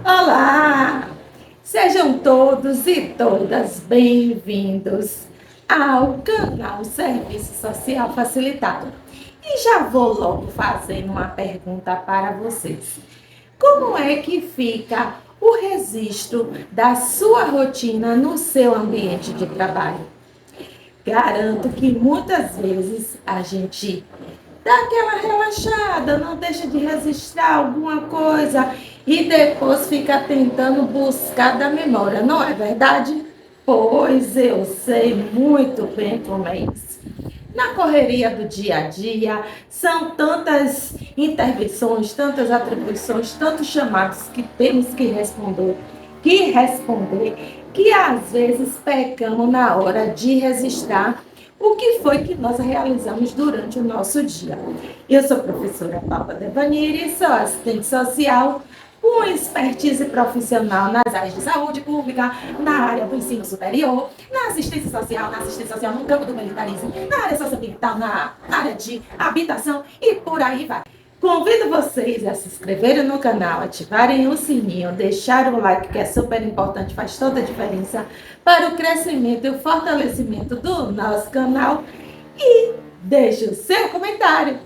Olá! Sejam todos e todas bem-vindos ao canal Serviço Social Facilitado. E já vou logo fazendo uma pergunta para vocês. Como é que fica o registro da sua rotina no seu ambiente de trabalho? Garanto que muitas vezes a gente dá aquela relaxada, não deixa de registrar alguma coisa e depois fica tentando buscar da memória, não é verdade? Pois eu sei muito bem como é isso. Na correria do dia a dia, são tantas intervenções, tantas atribuições, tantos chamados que temos que responder, que às vezes pecamos na hora de registrar o que foi que nós realizamos durante o nosso dia. Eu sou a professora Paula Devaniri, sou assistente social com expertise profissional nas áreas de saúde pública, na área do ensino superior, na assistência social no campo do militarismo, na área socioambiental, na área de habitação e por aí vai. Convido vocês a se inscreverem no canal, ativarem o sininho, deixar o like, que é super importante, faz toda a diferença para o crescimento e o fortalecimento do nosso canal. E deixe o seu comentário.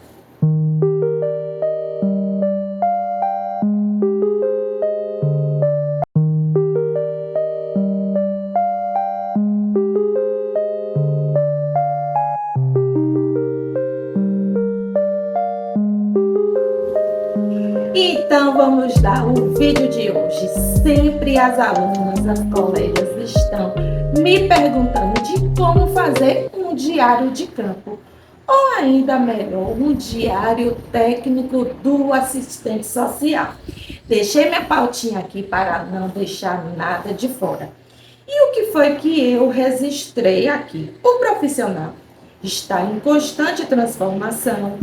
Então vamos dar o vídeo de hoje. Sempre as alunas, as colegas estão me perguntando de como fazer um diário de campo. Ou ainda melhor, um diário técnico do assistente social. Deixei minha pautinha aqui para não deixar nada de fora. E o que foi que eu registrei aqui? O profissional está em constante transformação,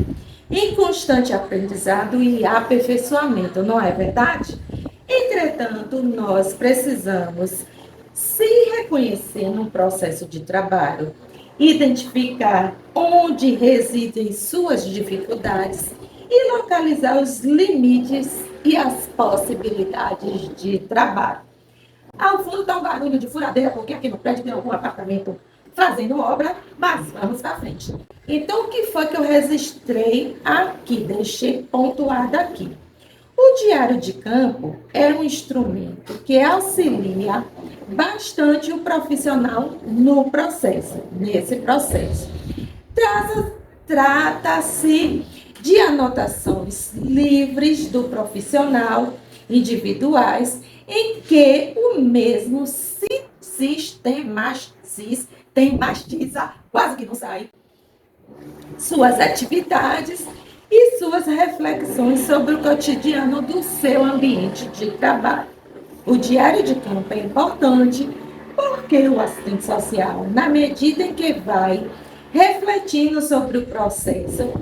em constante aprendizado e aperfeiçoamento, não é verdade? Entretanto, nós precisamos se reconhecer no processo de trabalho, identificar onde residem suas dificuldades e localizar os limites e as possibilidades de trabalho. Ao fundo está um barulho de furadeira, porque aqui no prédio tem algum apartamento fazendo obra, mas vamos para frente. Então, o que foi que eu registrei aqui? Deixei pontuado aqui. O diário de campo é um instrumento que auxilia bastante o profissional no processo, nesse processo. Trata-se de anotações livres do profissional, individuais, em que o mesmo se sistematiza, quase que não sai, suas atividades e suas reflexões sobre o cotidiano do seu ambiente de trabalho. O diário de campo é importante porque o assistente social, na medida em que vai refletindo sobre o processo,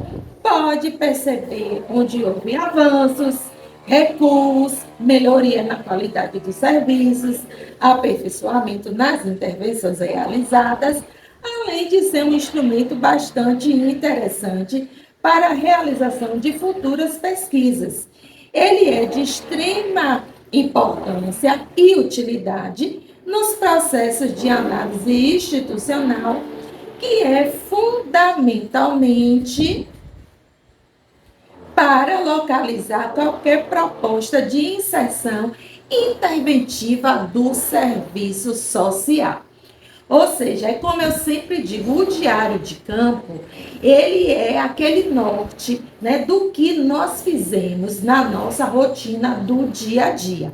pode perceber onde houve avanços, recuos, melhoria na qualidade dos serviços, aperfeiçoamento nas intervenções realizadas, além de ser um instrumento bastante interessante para a realização de futuras pesquisas. Ele é de extrema importância e utilidade nos processos de análise institucional, que é fundamentalmente para localizar qualquer proposta de inserção interventiva do serviço social. Ou seja, é como eu sempre digo, o diário de campo, ele é aquele norte, né, do que nós fizemos na nossa rotina do dia a dia.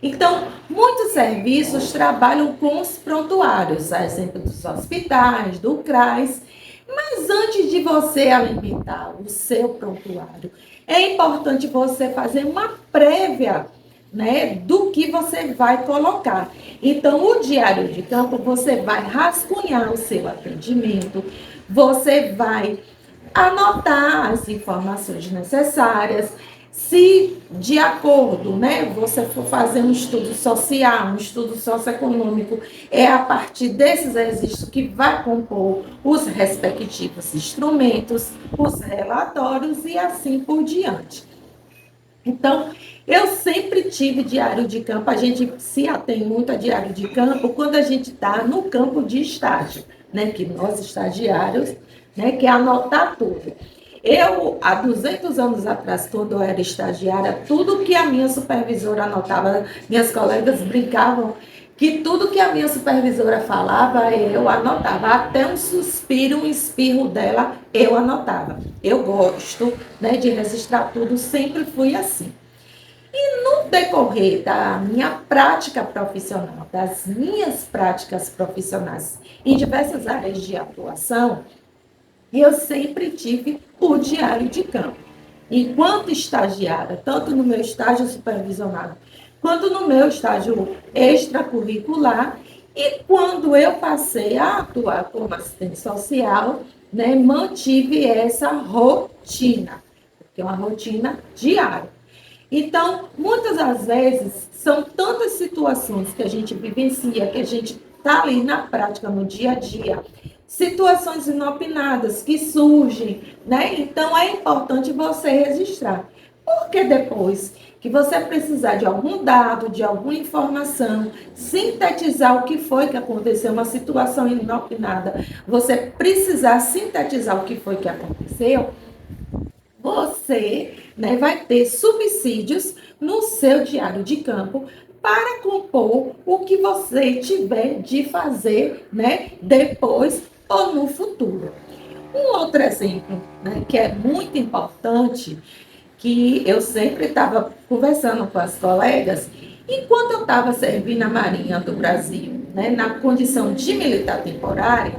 Então, muitos serviços trabalham com os prontuários, a exemplo dos hospitais, do CRAS, mas antes de você alimentar o seu prontuário, é importante você fazer uma prévia, né, do que você vai colocar. Então, o diário de campo, você vai rascunhar o seu atendimento, você vai anotar as informações necessárias. Se de acordo, né, você for fazer um estudo social, um estudo socioeconômico, é a partir desses registros que vai compor os respectivos instrumentos, os relatórios e assim por diante. Então, Eu sempre tive diário de campo, a gente se atém muito a diário de campo quando a gente está no campo de estágio, né? Que nós estagiários, né? Que é anotar tudo. Eu, há 200 anos atrás, quando eu era estagiária, tudo que a minha supervisora anotava, minhas colegas brincavam que tudo que a minha supervisora falava, eu anotava. Até um suspiro, um espirro dela, eu anotava. Eu gosto, né, de registrar tudo, sempre fui assim. No decorrer da minha prática profissional, das minhas práticas profissionais em diversas áreas de atuação, eu sempre tive o diário de campo. Enquanto estagiária, tanto no meu estágio supervisionado, quanto no meu estágio extracurricular, e quando eu passei a atuar como assistente social, né, mantive essa rotina, que é uma rotina diária. Então, muitas das vezes, são tantas situações que a gente vivencia, que a gente está ali na prática, no dia a dia, situações inopinadas que surgem, né? Então, é importante você registrar. Porque depois que você precisar de algum dado, de alguma informação, sintetizar o que foi que aconteceu, uma situação inopinada, você precisar sintetizar o que foi que aconteceu, você, né, vai ter subsídios no seu diário de campo para compor o que você tiver de fazer, né, depois ou no futuro. Um outro exemplo, né, que é muito importante, que eu sempre estava conversando com as colegas, enquanto eu estava servindo a Marinha do Brasil, né, na condição de militar temporária,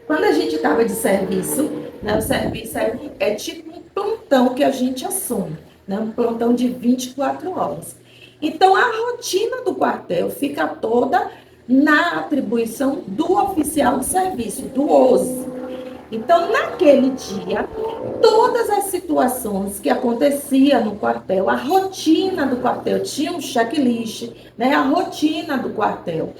quando a gente estava de serviço, né, o serviço é tipo um plantão que a gente assume, né, um plantão de 24 horas. Então, a rotina do quartel fica toda na atribuição do oficial de serviço, do OSE. Então, naquele dia, todas as situações que aconteciam no quartel, a rotina do quartel, tinha um checklist, né, a rotina do quartel.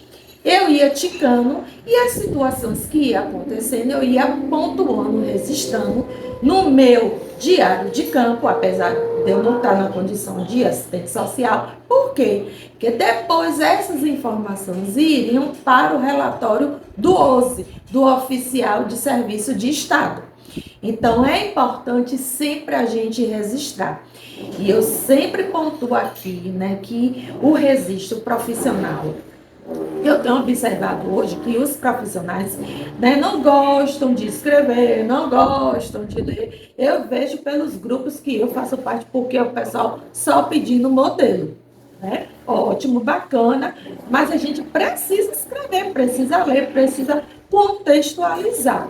Eu ia ticando e as situações que iam acontecendo, eu ia pontuando, registrando no meu diário de campo, apesar de eu não estar na condição de assistente social. Por quê? Porque depois essas informações iriam para o relatório do OSE, do Oficial de Serviço de Estado. Então, é importante sempre a gente registrar. E eu sempre pontuo aqui, né, que o registro profissional, eu tenho observado hoje que os profissionais, né, não gostam de escrever, não gostam de ler. Eu vejo pelos grupos que eu faço parte, porque o pessoal só pedindo modelo. Né? Ótimo, bacana, mas a gente precisa escrever, precisa ler, precisa contextualizar.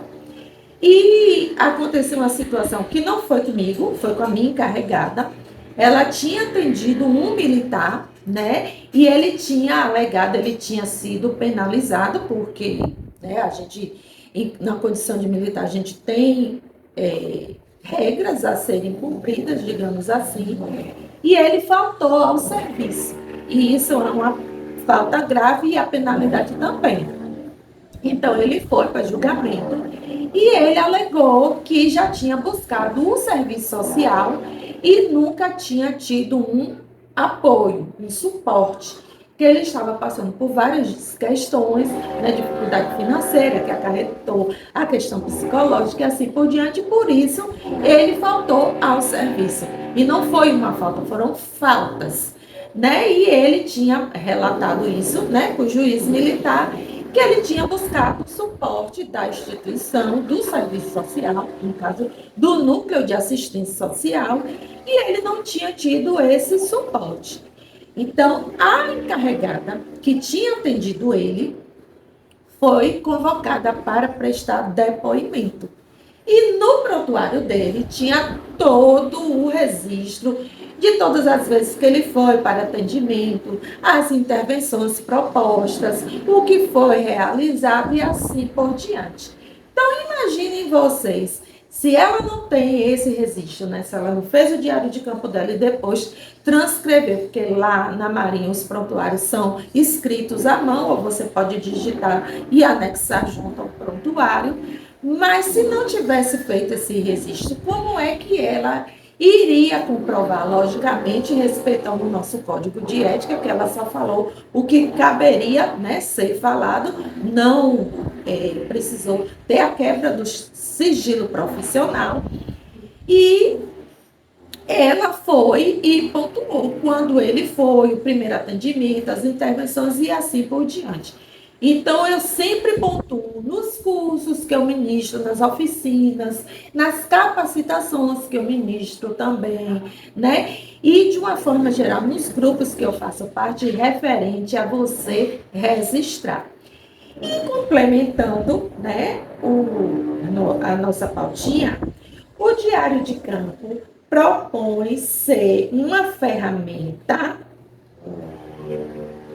E aconteceu uma situação que não foi comigo, foi com a minha encarregada. Ela tinha atendido um militar, né? E ele tinha alegado, ele tinha sido penalizado, porque, né, a gente, na condição de militar, a gente tem regras a serem cumpridas, digamos assim, e ele faltou ao serviço. E isso é uma falta grave e a penalidade também. Então, ele foi para julgamento e ele alegou que já tinha buscado um serviço social e nunca tinha tido um apoio, um suporte, que ele estava passando por várias questões, né, dificuldade financeira que acarretou a questão psicológica e assim por diante, por isso ele faltou ao serviço. E não foi uma falta, foram faltas, né? E ele tinha relatado isso, né, para o juiz militar, que ele tinha buscado suporte da instituição, do serviço social, no caso do núcleo de assistência social, e ele não tinha tido esse suporte. Então, a encarregada que tinha atendido ele foi convocada para prestar depoimento. E no prontuário dele tinha todo o registro de todas as vezes que ele foi para atendimento, as intervenções propostas, o que foi realizado e assim por diante. Então, imaginem vocês, se ela não tem esse registro, né? Se ela não fez o diário de campo dela e depois transcreveu, porque lá na Marinha os prontuários são escritos à mão, ou você pode digitar e anexar junto ao prontuário. Mas se não tivesse feito esse registro, como é que ela iria comprovar, logicamente, respeitando o nosso código de ética, que ela só falou o que caberia, né, ser falado, não precisou ter a quebra do sigilo profissional. E ela foi e pontuou quando ele foi, o primeiro atendimento, as intervenções e assim por diante. Então, eu sempre pontuo nos cursos que eu ministro, nas oficinas, nas capacitações que eu ministro também, né? E, de uma forma geral, nos grupos que eu faço parte, referente a você registrar. E complementando, né, a nossa pautinha, o diário de campo propõe ser uma ferramenta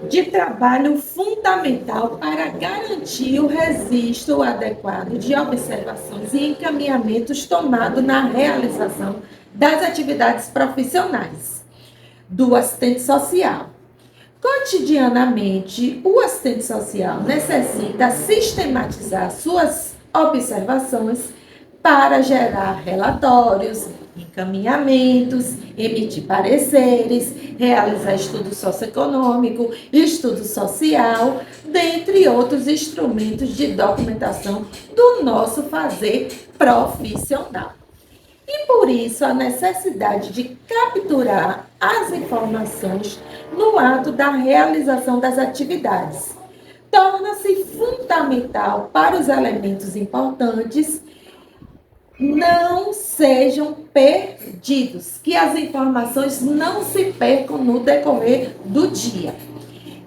de trabalho fundamental para garantir o registro adequado de observações e encaminhamentos tomados na realização das atividades profissionais do assistente social. Cotidianamente, o assistente social necessita sistematizar suas observações para gerar relatórios, encaminhamentos, emitir pareceres, realizar estudo socioeconômico, estudo social, dentre outros instrumentos de documentação do nosso fazer profissional. E por isso a necessidade de capturar as informações no ato da realização das atividades torna-se fundamental para os elementos importantes não sejam perdidos, que as informações não se percam no decorrer do dia.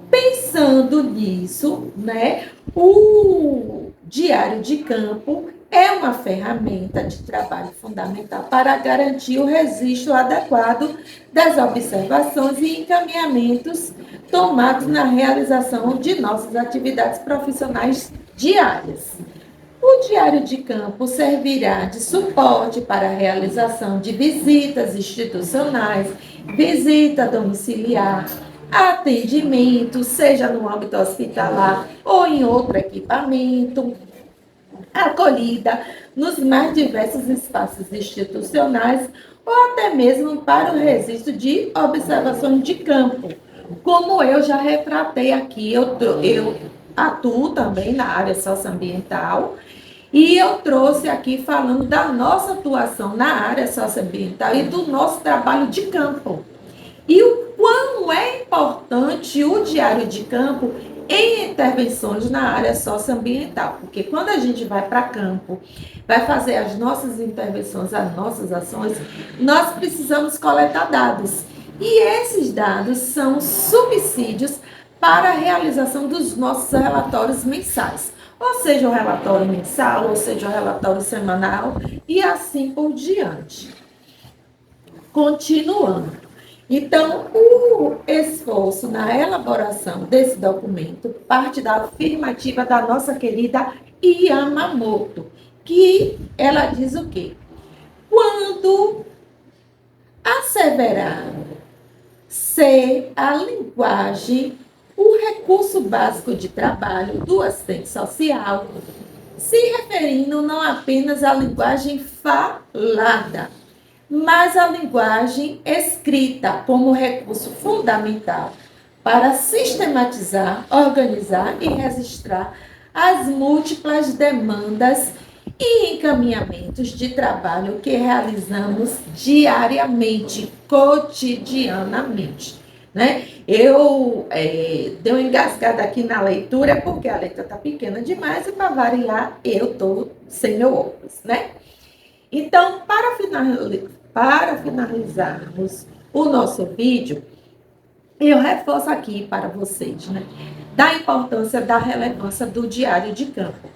Pensando nisso, né, o diário de campo é uma ferramenta de trabalho fundamental para garantir o registro adequado das observações e encaminhamentos tomados na realização de nossas atividades profissionais diárias. O diário de campo servirá de suporte para a realização de visitas institucionais, visita domiciliar, atendimento, seja no âmbito hospitalar ou em outro equipamento, acolhida nos mais diversos espaços institucionais ou até mesmo para o registro de observações de campo. Como eu já retratei aqui, eu atuo também na área socioambiental e eu trouxe aqui falando da nossa atuação na área socioambiental e do nosso trabalho de campo. E o quão é importante o diário de campo em intervenções na área socioambiental. Porque quando a gente vai para campo, vai fazer as nossas intervenções, as nossas ações, nós precisamos coletar dados. E esses dados são subsídios para a realização dos nossos relatórios mensais. Ou seja, o relatório mensal, ou seja, o relatório semanal, e assim por diante. Continuando. Então, o esforço na elaboração desse documento parte da afirmativa da nossa querida Yamamoto, que ela diz o quê? Quando asseverar ser a linguagem o recurso básico de trabalho do assistente social, se referindo não apenas à linguagem falada, mas a linguagem escrita como recurso fundamental para sistematizar, organizar e registrar as múltiplas demandas e encaminhamentos de trabalho que realizamos diariamente, cotidianamente. Né? Eu dei uma engasgada aqui na leitura, porque a letra está pequena demais e, para variar, eu estou sem meu óculos, né? Então, para finalizarmos o nosso vídeo, eu reforço aqui para vocês, né, da importância, da relevância do diário de campo.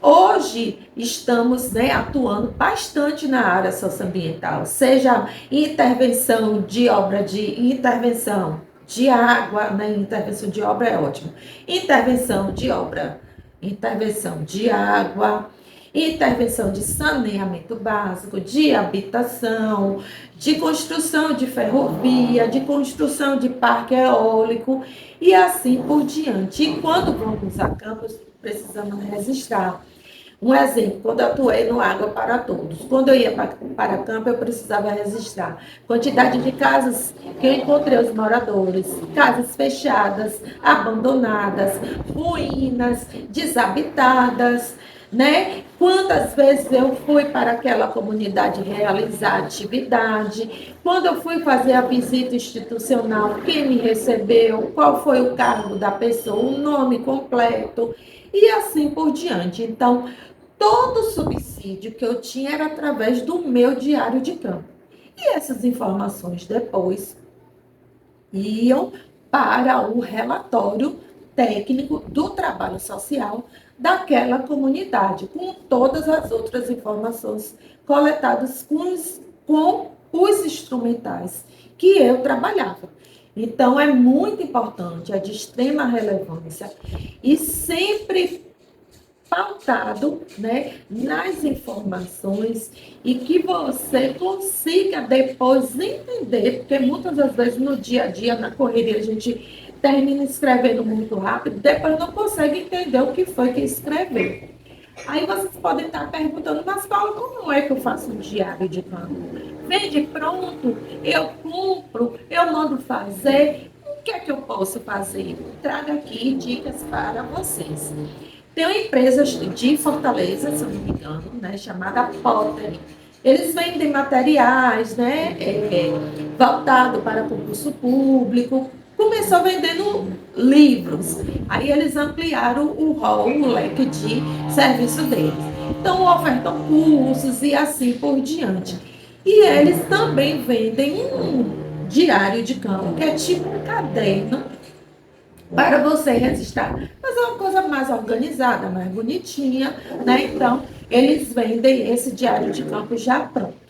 Hoje estamos, né, atuando bastante na área socioambiental, seja intervenção de água, né, intervenção de obra é ótimo, intervenção de água, intervenção de saneamento básico, de habitação, de construção de ferrovia, de construção de parque eólico e assim por diante. E quando vamos a campos, precisamos registrar. Um exemplo, quando eu atuei no Água para Todos, quando eu ia para campo, eu precisava registrar quantidade de casas que eu encontrei os moradores, casas fechadas, abandonadas, ruínas, desabitadas, né? Quantas vezes eu fui para aquela comunidade realizar atividade, quando eu fui fazer a visita institucional, quem me recebeu, qual foi o cargo da pessoa, o nome completo, e assim por diante. Então, todo o subsídio que eu tinha era através do meu diário de campo. E essas informações depois iam para o relatório técnico do trabalho social daquela comunidade, com todas as outras informações coletadas com os instrumentais que eu trabalhava. Então, é muito importante, é de extrema relevância e sempre pautado, né, nas informações e que você consiga depois entender, porque muitas das vezes no dia a dia, na correria, a gente termina escrevendo muito rápido, depois não consegue entender o que foi que escreveu. Aí vocês podem estar perguntando, mas Paula, como é que eu faço um diário de campo? Vem de pronto, eu cumpro, eu mando fazer. O que é que eu posso fazer? Trago aqui dicas para vocês. Tem uma empresa de Fortaleza, se eu não me engano, né, chamada Potter. Eles vendem materiais, né, voltado para concurso público. Começou vendendo livros. Aí eles ampliaram o rol, o leque de serviço deles. Então, ofertam cursos e assim por diante. E eles também vendem um diário de campo, que é tipo um caderno para você registrar. Mas é uma coisa mais organizada, mais bonitinha, né? Então, eles vendem esse diário de campo já pronto.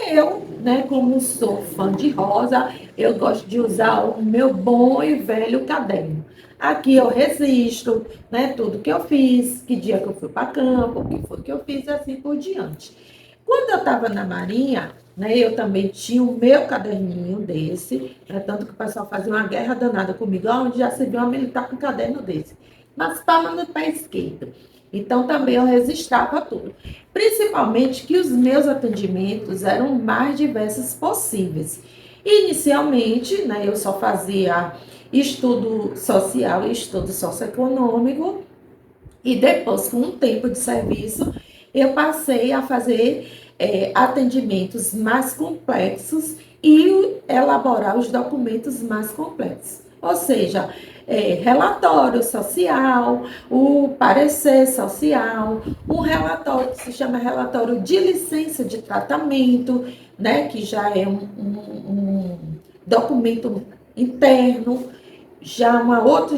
Eu, né, como sou fã de rosa, eu gosto de usar o meu bom e velho caderno. Aqui eu registro, né, tudo que eu fiz, que dia que eu fui para campo, o que foi que eu fiz e assim por diante. Quando eu estava na Marinha, né, eu também tinha o meu caderninho desse, né, tanto que o pessoal fazia uma guerra danada comigo, onde já se viu uma militar com um caderno desse. Mas estava no pé esquerdo. Então também eu registrava tudo. Principalmente que os meus atendimentos eram mais diversos possíveis. Inicialmente, né, eu só fazia estudo social e estudo socioeconômico, e depois, com um tempo de serviço, eu passei a fazer atendimentos mais complexos e elaborar os documentos mais complexos. Ou seja, relatório social, o parecer social, um relatório que se chama relatório de licença de tratamento, né, que já é um documento interno, já uma outra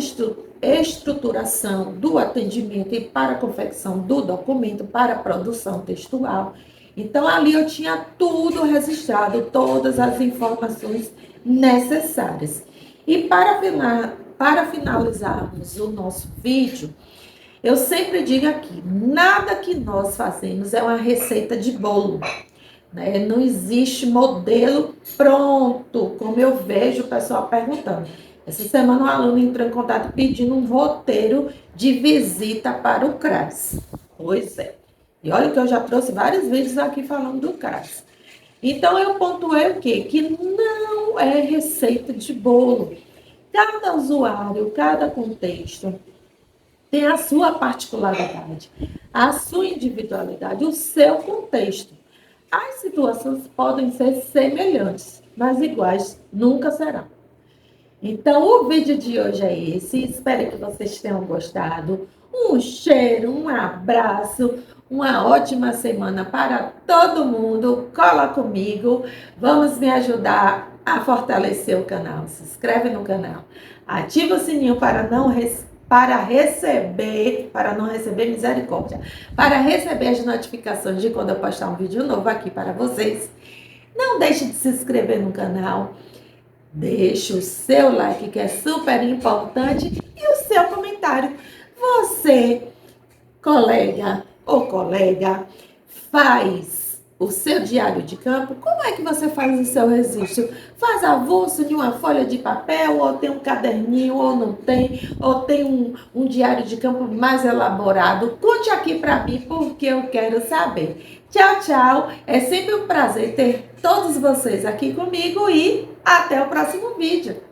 estruturação do atendimento e para a confecção do documento, para a produção textual. Então, ali eu tinha tudo registrado, todas as informações necessárias. E para finalizarmos o nosso vídeo, eu sempre digo aqui, nada que nós fazemos é uma receita de bolo. Né? Não existe modelo pronto, como eu vejo o pessoal perguntando. Essa semana um aluno entrou em contato pedindo um roteiro de visita para o CRAS. Pois é. E olha que eu já trouxe vários vídeos aqui falando do CRAS. Então, eu pontuei o quê? Que não é receita de bolo. Cada usuário, cada contexto tem a sua particularidade, a sua individualidade, o seu contexto. As situações podem ser semelhantes, mas iguais nunca serão. Então, o vídeo de hoje é esse. Espero que vocês tenham gostado. Um cheiro, um abraço, uma ótima semana para todo mundo. Cola comigo. Vamos me ajudar a fortalecer o canal. Se inscreve no canal. Ativa o sininho para não receber misericórdia, para receber as notificações de quando eu postar um vídeo novo aqui para vocês. Não deixe de se inscrever no canal. Deixe o seu like, que é super importante, e o seu comentário. Você, colega ou colega, faz o seu diário de campo, como é que você faz o seu registro? Faz avulso de uma folha de papel, ou tem um caderninho, ou não tem, ou tem um diário de campo mais elaborado? Conte aqui para mim, porque eu quero saber. Tchau, tchau. É sempre um prazer ter todos vocês aqui comigo e até o próximo vídeo.